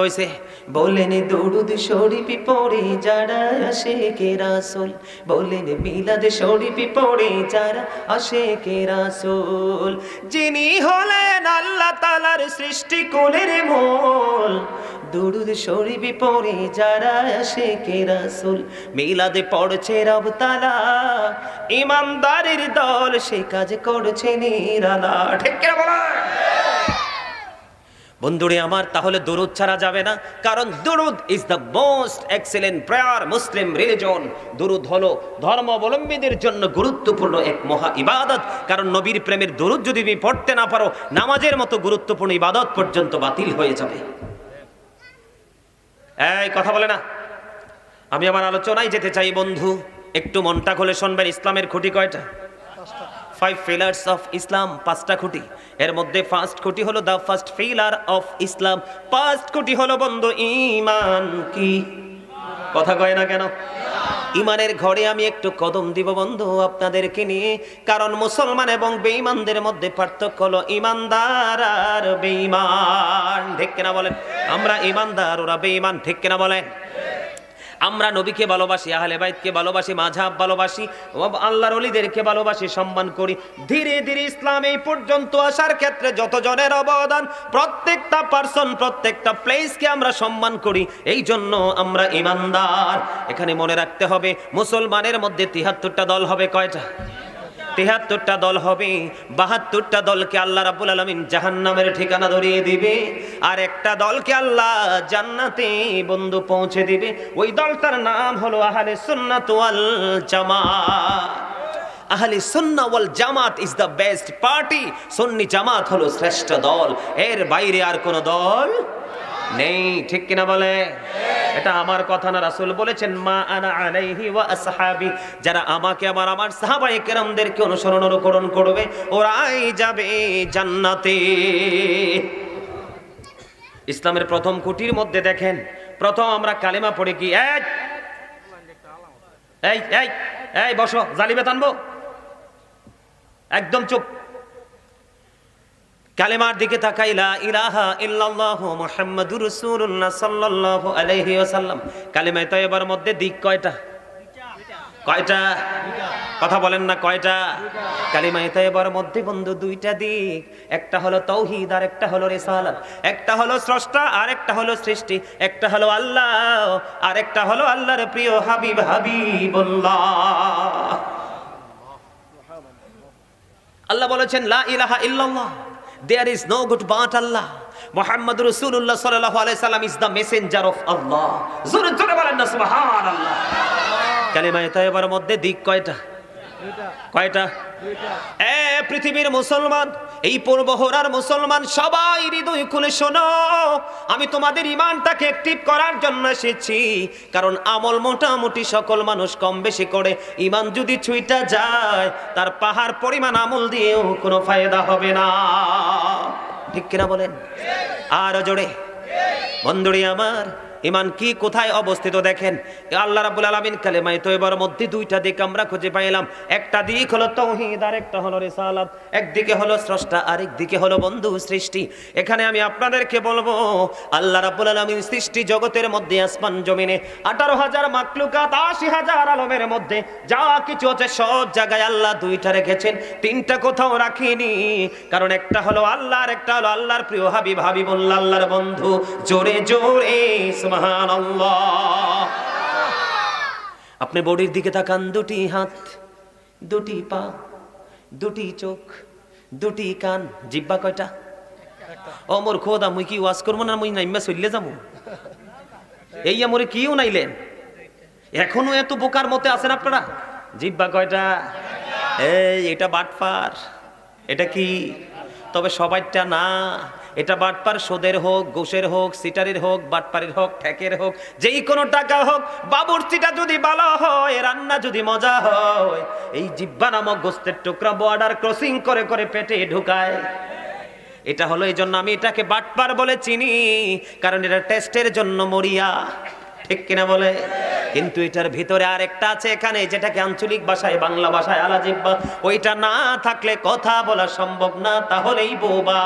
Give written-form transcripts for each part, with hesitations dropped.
হইছে বলেন দরুদ শরীফ পড়ে যারা আশিকে রাসূল, বলেন মিলাদ শরীফ পড়ে যারা আশিকে রাসূল। যিনি হলেন আল্লাহ তাআলার সৃষ্টি কুলের মূল, দরুদ শরীফ পড়ে যারা আশিকে রাসূল। মিলাদে পড়ছে রব তাআলা, ইমানদারের দল সে কাজ করছে নিরালা। ঠিক কি বলা বন্ধুরে আমার? তাহলে দরুদ ছাড়া যাবে না, কারণ দরুদ is the most excellent prayer Muslim religion. দরুদ হলো ধর্মাবলম্বীদের জন্য গুরুত্বপূর্ণ এক মহা ইবাদত, কারণ নবীর প্রেমের দরুদ যদি তুমি পড়তে না পারো, নামাজের মতো গুরুত্বপূর্ণ ইবাদত পর্যন্ত বাতিল হয়ে যাবে। এই কথা বলে না। আমি আমার আলোচনায় যেতে চাই বন্ধু, একটু মনটা খুলে শুনবেন। ইসলামের খুঁটি কয়টা? 5 pillars of Islam, 5টা খুঁটি। এর মধ্যে ফার্স্ট খুঁটি হলো the first pillar of Islam. First খুঁটি হলো বন্ধু ঈমান। কি কথা কয় না কেন? ঈমানের ঘরে আমি একটু কদম দিব বন্ধু আপনাদেরকে নিয়ে, কারণ মুসলমান এবং বেঈমানদের মধ্যে পার্থক্য হলো ঈমানদার আর বেঈমান। ঠিক কিনা বলেন? আমরা ঈমানদার, ওরা বেঈমান। ঠিক কিনা বলেন? আমরা নবীকে ভালোবাসি, আহলে বাইতকে ভালোবাসি, মাযহাব ভালোবাসি, আল্লাহর ওলিদেরকে ভালোবাসি, সম্মান করি। ধীরে ধীরে ইসলাম এই পর্যন্ত আসার ক্ষেত্রে যতজনের অবদান, প্রত্যেকটা পারসন, প্রত্যেকটা প্লেসকে আমরা সম্মান করি, এই জন্য আমরা ঈমানদার। এখানে মনে রাখতে হবে, মুসলমানের মধ্যে 73টা দল হবে। কয়টা? 73টা দল হবে। 72টা দলকে আল্লাহ রাব্বুল আলামিন জাহান্নামের ঠিকানা ধরিয়ে দিবে, আর একটা দলকে আল্লাহ জান্নাতে বন্ধু পৌঁছে দিবে। ওই দলটার নাম হলো আহলে সুন্নাত ওয়াল জামাত। আহলে সুন্নাহ ওয়াল জামাত ইজ দ্য বেস্ট পার্টি। সুন্নি জামাত হলো শ্রেষ্ঠ দল, এর বাইরে আর কোন দল নেই। ঠিক কিনা বলে? এটা আমার কথা না, রাসূল বলেছেন মা আনা আলাইহি ওয়া আসহাবি। যারা আমাকে আমার সাহাবায়ে কেরামদেরকে অনুসরণ করবে, ওরাই যাবে জান্নাতে। ইসলামের প্রথম খুঁটির মধ্যে দেখেন, প্রথম আমরা কালেমা পড়ে কি? এই এই এই বসো, জালিবে টানবো, একদম চুপ। কালেমার দিকে তাকাই, লা ইলাহা ইল্লাল্লাহু মুহাম্মাদুর রাসূলুল্লাহ সাল্লাল্লাহু আলাইহি ওয়াসাল্লাম। কালেমায়ে তয়্যিবার মধ্যে দিক কয়টা? কয়টা? কথা বলেন না, কয়টা? কালেমায়ে তয়্যিবার মধ্যে বন্ধু 2টা দিক। একটা হলো তাওহীদ আর একটা হলো রিসালাত। একটা হলো স্রষ্টা আর একটা হলো সৃষ্টি। একটা হলো আল্লাহ আর একটা হলো আল্লাহর প্রিয় হাবিব হাবিবুল্লাহ। আল্লাহ বলেছেন লা ইলাহা ইল্লাল্লাহ, there is no good but Allah. Muhammad Rasulullah sallallahu alaihi wasallam is the messenger of Allah. জোরে জোরে বলেন না সুবহানাল্লাহ। কালেমায়ে তয়্যিবার মধ্যে দিক কয়টা? কয়টা? এ পৃথিবীর মুসলমান, এই পূর্বহরার মুসলমান, সবাই হৃদয় খুলে শোনো। আমি তোমাদের ঈমানটাকে অ্যাক্টিভ করার জন্য এসেছি, কারণ আমল মোটামুটি সকল মানুষ কম বেশি করে। ঈমান যদি ছুঁইটা যায়, তার পাহাড় পরিমাণ আমল দিয়েও কোনো ফায়দা হবে না। ঠিক কিনা বলেন? আর জোরে বন্ধুরে আমার, ঈমান কি কোথায় অবস্থিত দেখেন। আল্লাহ রাব্বুল আলামিন কালেমায়ে তয়্যিবার মধ্যে 2টা দিক আমরা খুঁজে পাইলাম। একটা দিক হলো তাওহীদ আর একটা হলো রিসালাত। একদিকে হলো স্রষ্টা, আরেক দিকে হলো বন্ধু সৃষ্টি। এখানে আমি আপনাদেরকে বলবো, আল্লাহ রাব্বুল আলামিন সৃষ্টি জগতের মধ্যে, আসমান জমিনে 18,000 মাখলুকাত, 80,000 আলমের মধ্যে যা কিছু আছে সব জায়গায় আল্লাহ 2টা রেখেছেন, 3টা কোথাও রাখিনি। কারণ একটা হলো আল্লাহ আর একটা হলো আল্লাহর প্রিয় হাবিব হাবিবুল্লাহ, আল্লাহর বন্ধু। জোরে জোরে সুবহানাল্লাহ। আপনি বডির দিকে তাকান, 2টি হাত, 2টি পা, 2টি চোখ, 2টি কান, জিহ্বা কয়টা? ও মোর খোদা, মুই কি ওয়াজ করবো না? মুই নাইমা চললে যাবো? এই আমরে কিও নাইলেন, এখনো এত বোকার মতে আছেন আপনারা। জিহ্বা কয়টা? এই এটা বাটপার, এটা কি? তবে সবাইটা না। এটা বাটপার সোদের হোক, ঘুষের হোক, সিটারের হোক, বাটপারের হোক, ঠেকের হোক, যেই কোনো টাকা হোক, বাবুর্চিটা যদি ভালো হয়, রান্না যদি মজা হয়, এই জিহ্বা নামক গোস্তের টুকরা বর্ডার ক্রসিং করে করে পেটে ঢুকায়। এটা হলো, এই জন্য আমি এটাকে বাটপার বলে চিনি, কারণ এটা টেস্টের জন্য মরিয়া। ঠিক কিনা বলে? কিন্তু এটার ভিতরে আরেকটা আছে এখানে, যেটাকে আঞ্চলিক ভাষায়, বাংলা ভাষায় আলা জিহ্বা। ওইটা না থাকলে কথা বলা সম্ভব না, তাহলেই বোবা।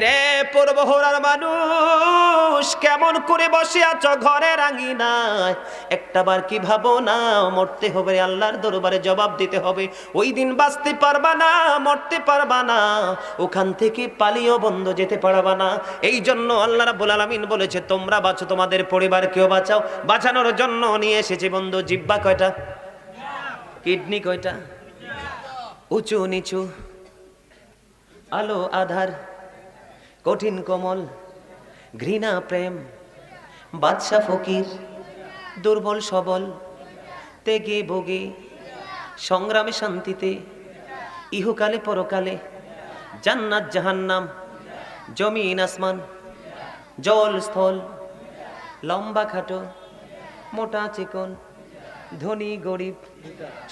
রে পূর্বহরার মানুষ, কেমন করে বসে আছো ঘরের আঙিনায়? একটাবার কি ভাবো না মরতে হবে, আল্লাহর দরবারে জবাব দিতে হবে। ওই দিন বাঁচতে পারবা না, মরতে পারবা না, ওখান থেকে পালিয়েও বন্ধ যেতে পারবা না। এই জন্য আল্লাহ রাব্বুল আলামিন বলেছে তোমরা বাঁচো, তোমাদের পরিবারকেও বাঁচাও। বাঁচানোর জন্য নিয়ে এসেছে বন্ধু জিহ্বা কয়টা, কিডনি কয়টা, উঁচু নিচু, আলো আধার, কঠিন কোমল, ঘৃণা প্রেম, বাদশা ফকির, দুর্বল সবল, তেগে ভোগে, সংগ্রামে শান্তিতে, ইহকালে পরকালে, জান্নাত জাহান্নাম, জমিন আসমান, জল স্থল, লম্বা খাটো, মোটা চিকন, ধনী গরিব,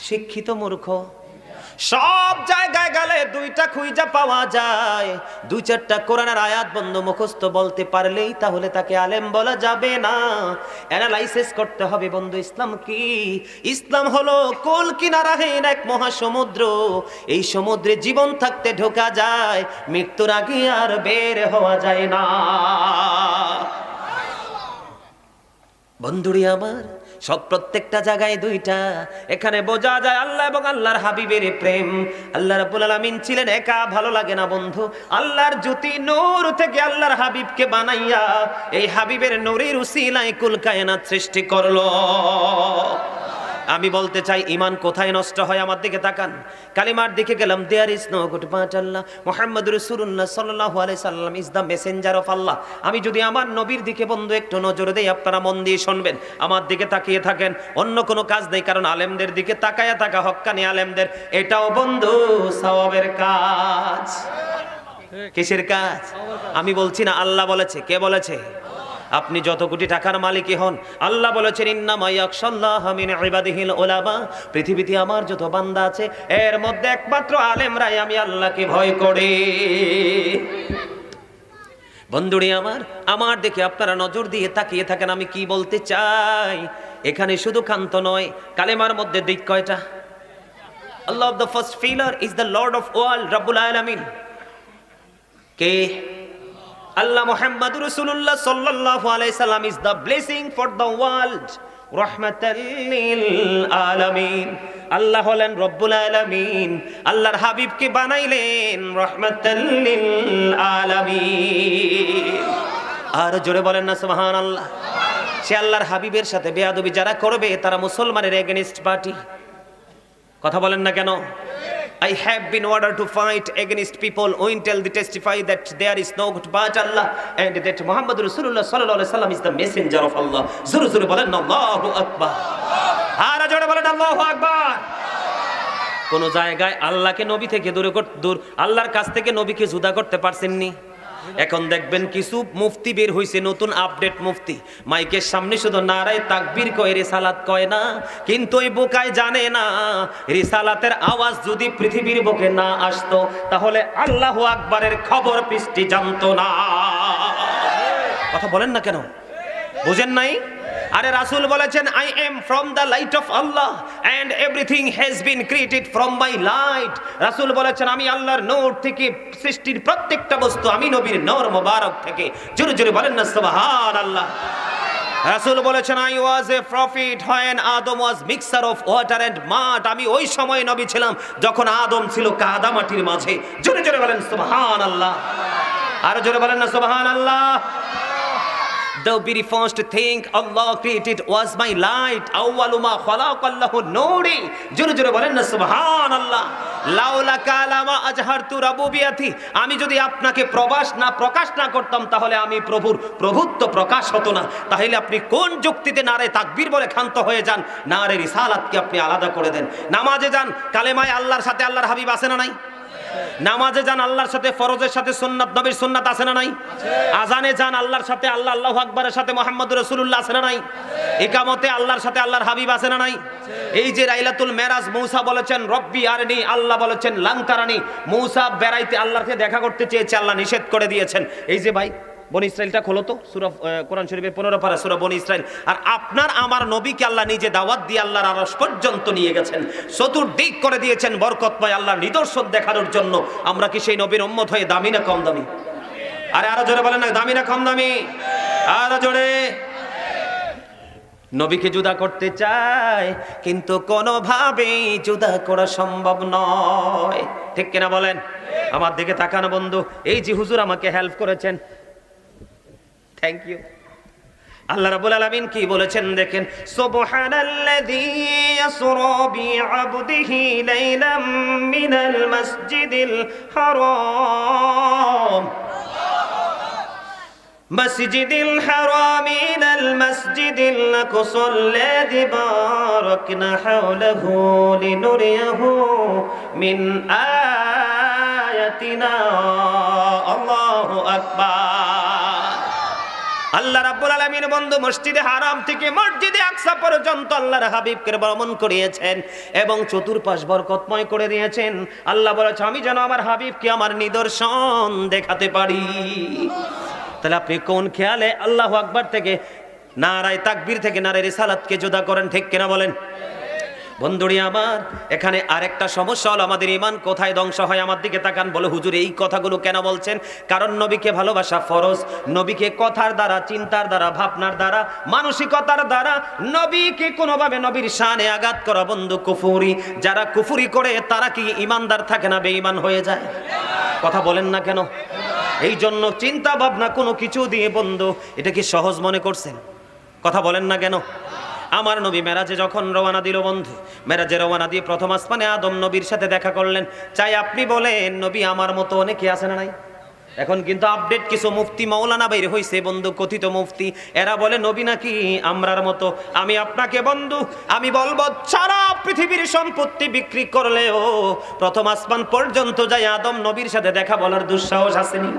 শিক্ষিত মূর্খ, সব জায়গায় গেলে দুইটা খুঁজা পাওয়া যায়। দুই চারটা কোরআনের আয়াত বন্ধু মুখস্থ বলতে পারলেই তাহলে তাকে আলেম বলা যাবে না। অ্যানালাইসিস করতে হবে বন্ধু ইসলাম কি। ইসলাম হলো কোল কিনারাহীন এক মহাসমুদ্র। এই সমুদ্রে জীবন থাকতে ঢোকা যায়, মৃত্যুর আগে আর বের হওয়া যায় না। বন্ধুরি আমার, সব প্রত্যেকটা জায়গায় দুইটা। এখানে বোঝা যায় আল্লাহ এবং আল্লাহর হাবিবের প্রেম। আল্লাহ রাব্বুল আলামিন ছিলেন একা, ভালো লাগে না বন্ধু। আল্লাহর জ্যোতি নূর থেকে আল্লাহর হাবিবকে বানাইয়া এই হাবিবের নূরের উসিলায় কুল কায়নাত সৃষ্টি করলো। আমি বলতে চাই ঈমান কোথায় নষ্ট হয়? আমার দিকে তাকান, কালিমার দিকে গেলাম। There is no god but Allah, মুহাম্মদুর রাসূলুল্লাহ সাল্লাল্লাহু আলাইহি সাল্লাম is the messenger of Allah. আমি যদি আমার নবীর দিকে বন্ধু একটু নজর দেই, আপনারা মন দিয়ে শুনবেন, আমার দিকে তাকিয়ে থাকেন, অন্য কোনো কাজ নেই, কারণ আলেমদের দিকে তাকায়া থাকা হক্কানি আলেমদের এটাও বন্ধু সওয়াবের কাজ। কিসের কাজ? আমি বলছি না, আল্লাহ বলেছে। কে বলেছে? আপনি যত কোটি টাকার মালিকই হন, আল্লাহ বলেছেন ইন্নামা ইয়াখশাল্লাহা মিন ইবাদিহিল উলামা। পৃথিবীতে আমার যত বান্দা আছে এর মধ্যে একমাত্র আলেমরাই আমি আল্লাহকে ভয় করি। বন্ধুরি আমার দিকে আপনারা নজর দিয়ে তাকিয়ে থাকেন, আমি কি বলতে চাই। এখানে শুধু ক্ষান্ত নয়, কালেমার মধ্যে দিক কয়টা? Allah the first pillar is the lord of world, রব্বুল আলামিন। কে? Allah Muhammadur Rasulullah sallallahu alayhi wasallam is the blessing for the world, rahmatan lil alamin. Allah হলেন রব্বুল আলামিন, আল্লাহর হাবিবকে বানাইলেন রহমাতাল লিল আলামিন। আর জোরে বলেন না সুবহানাল্লাহ। সে আল্লাহর হাবিবের সাথে বেয়াদবি যারা করবে তারা মুসলমানের এগেইনস্ট পার্টি। কথা বলেন না কেন? I have been ordered to fight against people who tell the testify that there is no God but Allah and that Muhammad Rasulullah sallallahu alaihi wasallam is the messenger of Allah. Zuru zuru bolen Allahu akbar. আর জোরে বলেন আল্লাহু আকবার। কোন জায়গায় আল্লাহকে নবী থেকে দূর আল্লাহর কাছ থেকে নবীকে জুদা করতে পারছেননি। এখন দেখবেন কিছু মুফতি বের হইছে, নতুন আপডেট মুফতি, মাইকের সামনে শুধু নারায়ে তাকবীর কয়, রিসালাত কয় না। কিন্তু ওই বোকায় জানে না রিসালাতের আওয়াজ যদি পৃথিবীর বুকে না আসতো তাহলে আল্লাহু আকবারের খবর পৃষ্টি জানতো না। কথা বলেন না কেন? বুঝেন নাই? আরে রাসূল বলেছেন I am from the light of Allah and everything has been created from my light. রাসূল বলেছেন আমি আল্লাহর নূর থেকে সৃষ্টির প্রত্যেকটা বস্তু, আমি নবীর নূর মোবারক থেকে। জোরে জোরে বলেন না সুবহানাল্লাহ। রাসূল বলেছেন I was a prophet when Adam was mixture of water and mud. আমি ওই সময় নবী ছিলাম যখন আদম ছিল কাদা মাটির মাঝে। জোরে জোরে বলেন সুবহানাল্লাহ। আর জোরে বলেন না সুবহানাল্লাহ। The very first thing Allah created was my light. Awwalu ma khalaqallahu nuri. জোরে জোরে বলেন না সুবহানাল্লাহ। লাউলা কালামা আজহারতু রাবুবিয়াতি। আমি যদি আপনাকে প্রকাশ না করতাম তাহলে আমি প্রভুর প্রভুত্ব প্রকাশ হতো না। তাহলে আপনি কোন যুক্তিতে নারে তাকবীর বলে ক্ষান্ত হয়ে যান, নারে রিসালাতকে আপনি আলাদা করে দেন? নামাজে যান, কালেমায় আল্লাহর সাথে আল্লাহর হাবিব আছে না নাই? নামাজে যান, আল্লাহর সাথে ফরজের সাথে সুন্নাত, নবীর সুন্নাত আছে না নাই? আজানে যান, আল্লাহর সাথে আল্লাহ, আল্লাহু আকবারের সাথে মুহাম্মদুর রাসূলুল্লাহ আছে না নাই? ইকামতে আল্লাহর সাথে আল্লাহর হাবিব আছে না নাই? এই যে লাইলাতুল মেরাজ, মূসা বলেছেন রব্বি আরনি, আল্লাহ বলেছেন লান তারানি। মূসা বেড়াইতে আল্লাহকে দেখা করতে চেয়েছে, আল্লাহ নিষেধ করে দিয়েছেন। এই যে ভাই বনি ইসরাইলটা খোলো তো, সূরা কোরআন শরীফের 15 পারা সূরা বনি ইসরাইল। আর আপনার আমার নবীকে আল্লাহ নিজে দাওয়াত দিয়ে আল্লাহর আরশ পর্যন্ত নিয়ে গেছেন, চতুর্দিক করে দিয়েছেন বরকতময় আল্লাহর নিদর্শন দেখানোর জন্য। আমরা কি সেই নবীর উম্মত হয়ে দামি না কম দামি? আরে আরো জোরে বলেন না, দামি না কম দামি? আরো জোরে। নবীকে জুদা করতে চায়, কিন্তু কোনোভাবেই জুদা করা সম্ভব নয়। ঠিক কিনা বলেন? আমার দিকে তাকানো বন্ধু, এই যে হুজুর আমাকে হেল্প করেছেন, থ্যাংক ইউ। আল্লাহ রাব্বুল আলামিন কি বলেছেন দেখেন, সুবহানাল্লাযী ইয়াসরা বিআবদিহি লাইলাম মিনাল মাসজিদিল হারাম মাসজিদিল হারাম ইলাল মাসজিদিল আকসাল্লাযী বারাকনা হাওলাহু লিনুরিয়াহু মিন আয়াতিনা। আল্লাহু আকবার। আল্লাহ রাব্বুল আলামিন বন্ধু মসজিদে হারাম থেকে মসজিদে আকসা পর্যন্ত আল্লাহর হাবিবকে ভ্রমণ করিয়েছেন এবং চতুর্পাশ বরকতময় করে দিয়েছেন। আল্লাহ বলেছে আমি যেন আমার হাবিবকে আমার নিদর্শন দেখাতে পারি। তাহলে আপনি কোন খেয়ালে আল্লাহু আকবার থেকে নারায়ে তাকবীর থেকে নারায়ে রিসালাতকে জুদা করেন? ঠিক কিনা বলেন? বন্ধুরি আমার, এখানে আরেকটা সমস্যা হলো আমাদের ঈমান কোথায় ধ্বংস হয়? আমার দিকে তাকান। বলে হুজুর এই কথাগুলো কেন বলছেন? কারণ নবীকে ভালোবাসা ফরজ। নবীকে কথার দ্বারা, চিন্তার দ্বারা, ভাবনার দ্বারা, মানসিকতার দ্বারা নবীকে কোনোভাবে নবীর শানে আঘাত করা বন্ধু কুফরি। যারা কুফরি করে তারা কি ঈমানদার থাকে না বেঈমান হয়ে যায়? কথা বলেন না কেন? এই জন্য চিন্তা ভাবনা কোনো কিছু দিয়ে বন্ধু এটা কি সহজ মনে করছেন? কথা বলেন না কেন? আমার নবী মেরাজে যখন রওনা দিল বন্ধু, মেরাজে রওনা দিয়ে প্রথম আসমানে আদম নবীর সাথে দেখা করলেন। চাই আপনি বলেন নবী আমার মতো অনেকে আছে না নাই? এখন কিন্তু আপডেট কিছু মুফতি মাওলানা বাইরে হইছে বন্ধু, কথিত মুফতি, এরা বলে নবী নাকি আমরার মতো। আমি আপনাকে বন্ধু আমি বলবো, সারা পৃথিবীর সম্পত্তি বিক্রি করলেও প্রথম আসমান পর্যন্ত যাই আদম নবীর সাথে দেখা বলার দুঃসাহস আসেনি।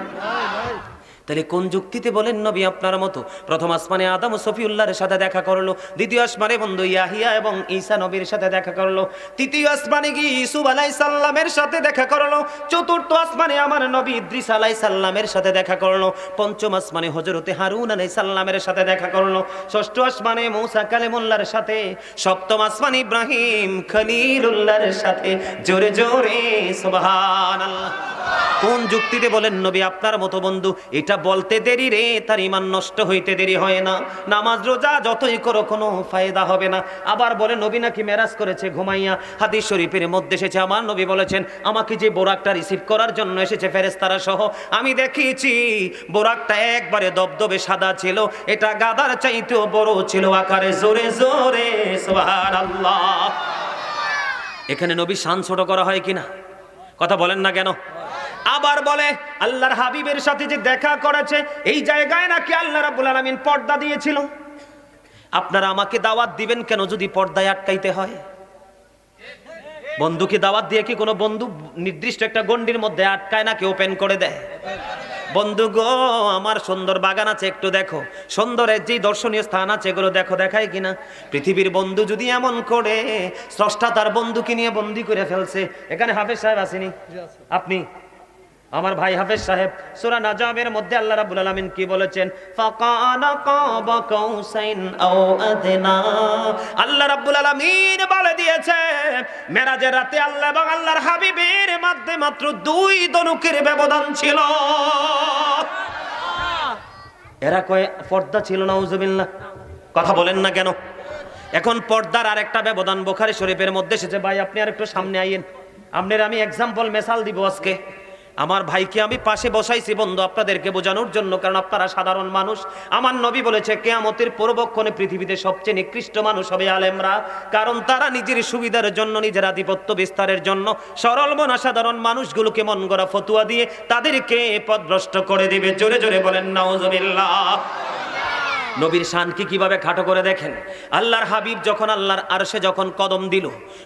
তাহলে কোন যুক্তিতে বলেন নবী আপনার মতো? প্রথম আসমানে আদম ও সফিউল্লাহর সাথে দেখা করলো, দ্বিতীয় আসমানে বন্ধু ইয়াহিয়া এবং ঈসা নবীর সাথে দেখা করলো, তৃতীয় আসমানে গিয়ে ইউসুফ আলাইহিস সালামের সাথে দেখা করলো, চতুর্থ আসমানে আমার নবী ইদ্রিস আলাইহিস সালামের সাথে দেখা করলো, পঞ্চম আসমানে হযরতে হারুন আলাইহিস সালামের সাথে দেখা করলো, ষষ্ঠ আসমানে মূসা কালিমুল্লাহর সাথে, সপ্তম আসমানে ইব্রাহিম খলিলুল্লাহর সাথে। জোরে জোরে সুবহানাল্লাহ। কোন যুক্তিতে বলেন নবী আপনার মতো বন্ধু? এটা বলতে দেরি রে, তার ঈমান নষ্ট হইতে দেরি হয় না। নামাজ রোজা যতই করো কোনো ফায়দা হবে না। আবার বলে নবী নাকি মেরাজ করেছে ঘুমাইয়া। হাদিস শরীফের মধ্যে এসেছে আমার নবী বলেছেন আমাকে যে বোরাকটা রিসিভ করার জন্য এসেছে ফেরেশতারা সহ, আমি দেখিয়েছি বোরাকটা একবারে দবদবে সাদা ছিল, এটা গাদার চাইতেও বড় ছিল আকারে। জোরে জোরে সুবহানাল্লাহ। এখানে নবী শান ছোট করা হয় কিনা? কথা বলেন না কেন? আবার বলে আল্লাহর হাবিবের সাথে যে দেখা করেছে এই জায়গায় নাকি আল্লাহ রাব্বুল আলামিন পর্দা দিয়েছিল। আপনারা আমাকে দাওয়াত দিবেন কেন যদি পর্দায় আটকাইতে হয়? বন্ধুকে দাওয়াত দিয়ে কি কোনো বন্ধু নির্দিষ্ট একটা গণ্ডির মধ্যে আটকায় নাকি ওপেন করে দেয়? বন্ধু গো, আমার সুন্দর বাগান আছে একটু দেখো, সুন্দরের যে দর্শনীয় স্থান আছে এগুলো দেখো, দেখায় কিনা? পৃথিবীর বন্ধু যদি এমন করে, স্রষ্টা তার বন্ধুকে নিয়ে বন্দী করে ফেলছে। এখানে হাফেজ সাহেব আসেনি? আপনি আমার ভাই হাফেজ সাহেব, সূরা নাজমের মধ্যে আল্লাহ রাব্বুল আলামিন কি বলেছেন? ফাকানা কাবা কাউসাইন আও আদনা। আল্লাহ রাব্বুল আলামিন বলে দিয়েছে মেরাজের রাতে আল্লাহ এবং আল্লাহর হাবিবের মধ্যে মাত্র 2 ধনুকের ব্যবধান ছিল। এরা কয় পর্দা ছিল, নাউজুবিল্লাহ। কথা বলেন না কেন? এখন পর্দার আরেকটা ব্যবধান বুখারী শরীফের মধ্যে এসেছে। ভাই আপনি আর একটু সামনে আইয়েন, আপনার আমি এক্সাম্পল মেসাল দিব আজকে। আমার ভাইকে আমি পাশে বসাইছি বন্ধু আপনাদেরকে বোঝানোর জন্য, কারণ আপনারা সাধারণ মানুষ। আমার নবী বলেছে কিয়ামতের পূর্বক্ষণে পৃথিবীতে সবচেয়ে নিকৃষ্ট মানুষ হবে আলেমরা, কারণ তারা নিজের সুবিধার জন্য, নিজের আধিপত্য বিস্তারের জন্য সরল মনা সাধারণ মানুষগুলোকে মন গড়া ফতুয়া দিয়ে তাদেরকে পথভ্রষ্ট করে দিবে। জোরে জোরে বলেন নাউজুবিল্লাহ। নবীর শানকে কিভাবে খাটো করে দেখেন। আল্লাহর হাবিব যখন আল্লাহর আরশে যখন কদম দিল,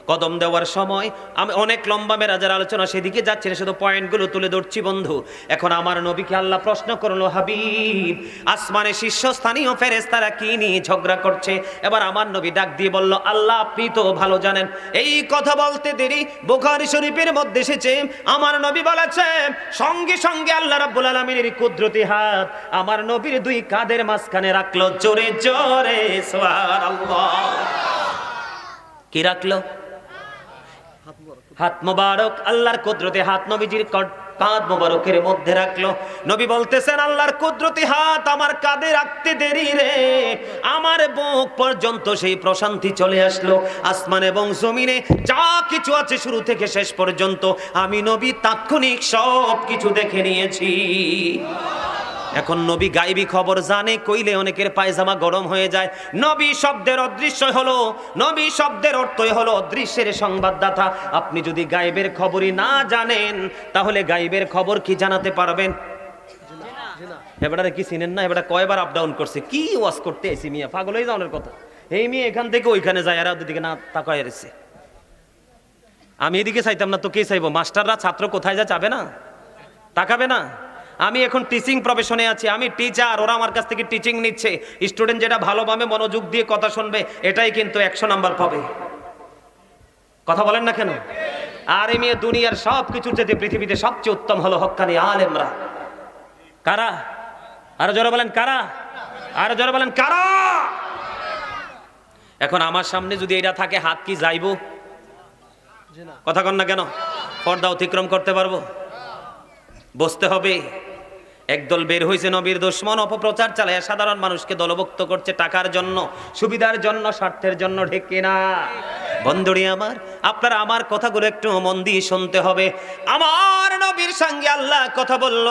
কদম দেওয়ার সময় আমি অনেক লম্বা মেরাজের আলোচনা সেদিকে যাচ্ছে না, শুধু পয়েন্টগুলো তুলে ধরছি বন্ধু। এখন আমার নবীকে আল্লাহ প্রশ্ন করলো, হাবিব আসমানে শীর্ষস্থানীয় ফেরেশতারা কি নিয়ে ঝগড়া করছে? এবার আমার নবী ডাক দিয়ে বলল, আল্লাহ আপনি তো ভালো জানেন। এই কথা বলতে দেরি বুখারী শরীফের মধ্যে এসেছে আমার নবী বলেছে সঙ্গে সঙ্গে আল্লাহ রাব্বুল আলামিনের কুদরতি হাত আমার নবীর 2 কাঁধের মাঝখানে রাখলো। জোরে জোরে সুবহানাল্লাহ। কি রাখলো? হাত মোবারক। আল্লাহর কুদরতে হাত নবীজির কাঁধ মোবারকের মধ্যে রাখলো। নবী বলতেছেন, আল্লাহর কুদরতি হাত আমার কাঁধে রাখতে দেরি রে, আমার বুক পর্যন্ত সেই প্রশান্তি চলে আসলো। আসমান এবং জমিনে যা কিছু আছে শুরু থেকে শেষ পর্যন্ত আমি নবী তাৎক্ষণিক সব কিছু দেখে নিয়েছি। এখন নবী গায়েবী খবর জানে কইলে অনেকের পায়জামা গরম হয়ে যায়। নবী শব্দের অদৃশ্য হলো, নবী শব্দের অর্থই হলো অদৃশ্যের সংবাদদাতা। আপনি যদি গায়েবের খবরই না জানেন তাহলে গায়েবের খবর কি জানাতে পারবেন? এবারে কি চিনেন না? এবারে কয়বার আপ ডাউন করছে, কি ওয়াজ করতে আইছি মিয়া, পাগল হয়ে যাওয়ার কথা। এই মেয়ে এখান থেকে ওইখানে যায়, আর ওদিকে না তাকায় রয়েছে। আমি এদিকে চাইতাম না তো কে চাইবো? মাস্টাররা ছাত্র কোথায় যা যাবে না, তাকাবে না? আমি এখন টিচিং প্রফেশনে আছি, আমি টিচার, ওরা আমার কাছ থেকে টিচিং নিচ্ছে। স্টুডেন্ট যেটা ভালোভাবে মনোযোগ দিয়ে কথা শুনবে এটাই কিন্তু 100 নাম্বার পাবে। কথা বলেন না কেন? আর এই মেয়ে দুনিয়ার সব কিছুর চেয়ে পৃথিবীতে সবচেয়ে উত্তম হলো হক্কানি আলেমরা। কারা? আরো জোরে বলেন কারা? আরো জোরে বলেন কারা? এখন আমার সামনে যদি এটা থাকে, হাত কি যাইবো? কথা কন না কেন? পর্দা অতিক্রম করতে পারবো? বসতে হবে। একদল বের হয়েছে নবীর দুশমন, অপপ্রচার চালায় সাধারণ মানুষকে দলভুক্ত করছে টাকার জন্য, সুবিধার জন্য, স্বার্থের জন্য। ঠিক কিনা বন্ধুরি আমার? আপনারা আমার কথাগুলো একটু মন দিয়ে শুনতে হবে। আমার নবীর সঙ্গে আল্লাহ কথা বলল,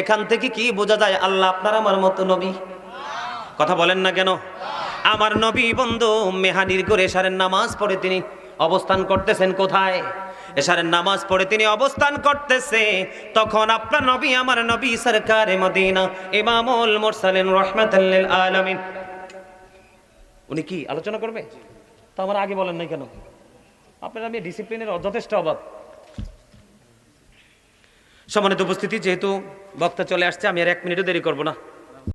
এখান থেকে কি বোঝা যায় আল্লাহ আপনার আমার মতো নবী? কথা বলেন না কেন? আমার নবী বন্ধু মেহানির করে এশারের নামাজ পড়ে তিনি অবস্থান করতেছেন। কোথায়? এশারের নামাজ পড়ে তিনি অবস্থান করতেছে। তখন আপনার নবী, আমার নবী সরকারে মদিনা, ইমামুল মুরসালিন রাহমাতাল লিল আলামিন, উনি কি আলোচনা করবে? তো আমার আগে বলেন নাই কেন? আপনার আমি ডিসিপ্লিনের যথেষ্ট অভাব। সম্মানিত উপস্থিতি, যেহেতু বক্তা চলে আসছে, আমি আর 1 মিনিটও দেরি করব না।